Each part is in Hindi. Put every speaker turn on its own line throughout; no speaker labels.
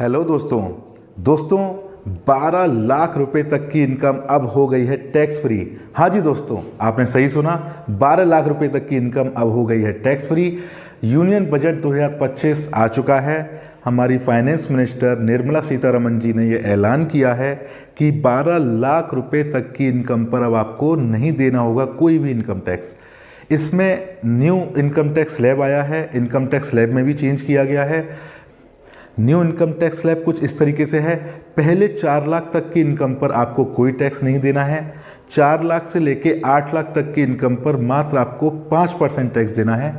हेलो दोस्तों 12 लाख रुपए तक की इनकम अब हो गई है टैक्स फ्री। हाँ जी दोस्तों, आपने सही सुना, 12 लाख रुपए तक की इनकम अब हो गई है टैक्स फ्री। यूनियन बजट 2025 आ चुका है। हमारी फाइनेंस मिनिस्टर निर्मला सीतारमण जी ने ये ऐलान किया है कि 12 लाख रुपए तक की इनकम पर अब आपको नहीं देना होगा कोई भी इनकम टैक्स। इसमें न्यू इनकम टैक्स स्लैब आया है, इनकम टैक्स स्लैब में भी चेंज किया गया है। न्यू इनकम टैक्स स्लैब कुछ इस तरीके से है। पहले 4 लाख तक की इनकम पर आपको कोई टैक्स नहीं देना है। 4 लाख से लेके 8 लाख तक की इनकम पर मात्र आपको 5% टैक्स देना है।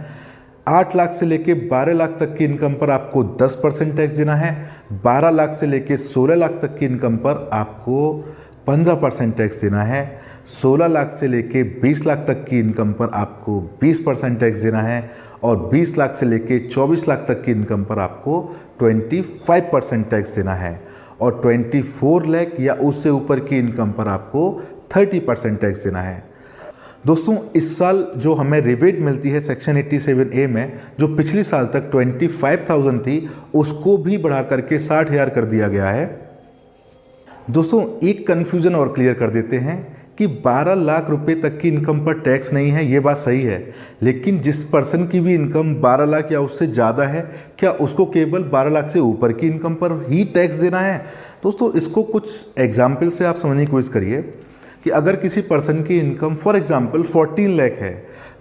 8 लाख से लेके 12 लाख तक की इनकम पर आपको 10% टैक्स देना है। 12 लाख से लेके 16 लाख तक की इनकम पर आपको 15% टैक्स देना है। 16 लाख से लेके 20 लाख तक की इनकम पर आपको 20% टैक्स देना है और 20 लाख से लेके 24 लाख तक की इनकम पर आपको 25% टैक्स देना है और 24 लाख या उससे ऊपर की इनकम पर आपको 30% टैक्स देना है। दोस्तों, इस साल जो हमें रिबेट मिलती है सेक्शन 87A में, जो पिछली साल तक 25,000 थी, उसको भी बढ़ा करके 60,000 कर दिया गया है। दोस्तों, एक कन्फ्यूज़न और क्लियर कर देते हैं कि 12 लाख रुपए तक की इनकम पर टैक्स नहीं है, ये बात सही है, लेकिन जिस पर्सन की भी इनकम 12 लाख या उससे ज़्यादा है, क्या उसको केवल 12 लाख से ऊपर की इनकम पर ही टैक्स देना है? दोस्तों, इसको कुछ एग्जाम्पल से आप समझने की कोशिश करिए कि अगर किसी पर्सन की इनकम फॉर एग्जाम्पल 14 लाख है,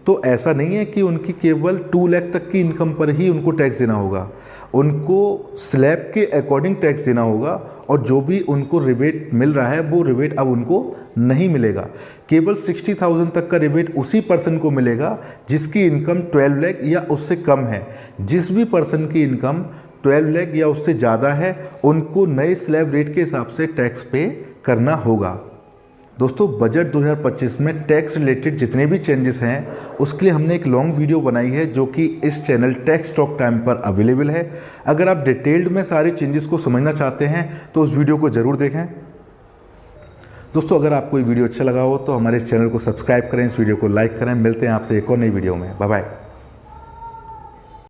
तो ऐसा नहीं है कि उनकी केवल 2 लाख तक की इनकम पर ही उनको टैक्स देना होगा। उनको स्लैब के अकॉर्डिंग टैक्स देना होगा और जो भी उनको रिबेट मिल रहा है वो रिबेट अब उनको नहीं मिलेगा। केवल 60,000 तक का रिबेट उसी पर्सन को मिलेगा जिसकी इनकम 12 लाख या उससे कम है। जिस भी पर्सन की इनकम 12 लाख या उससे ज़्यादा है, उनको नए स्लैब रेट के हिसाब से टैक्स पे करना होगा। दोस्तों, बजट 2025 में टैक्स रिलेटेड जितने भी चेंजेस हैं उसके लिए हमने एक लॉन्ग वीडियो बनाई है जो कि इस चैनल टैक्स टॉक टाइम पर अवेलेबल है। अगर आप डिटेल्ड में सारे चेंजेस को समझना चाहते हैं तो उस वीडियो को ज़रूर देखें। दोस्तों, अगर आपको ये वीडियो अच्छा लगा हो तो हमारे इस चैनल को सब्सक्राइब करें, इस वीडियो को लाइक करें। मिलते हैं आपसे एक और नई वीडियो में। Bye bye.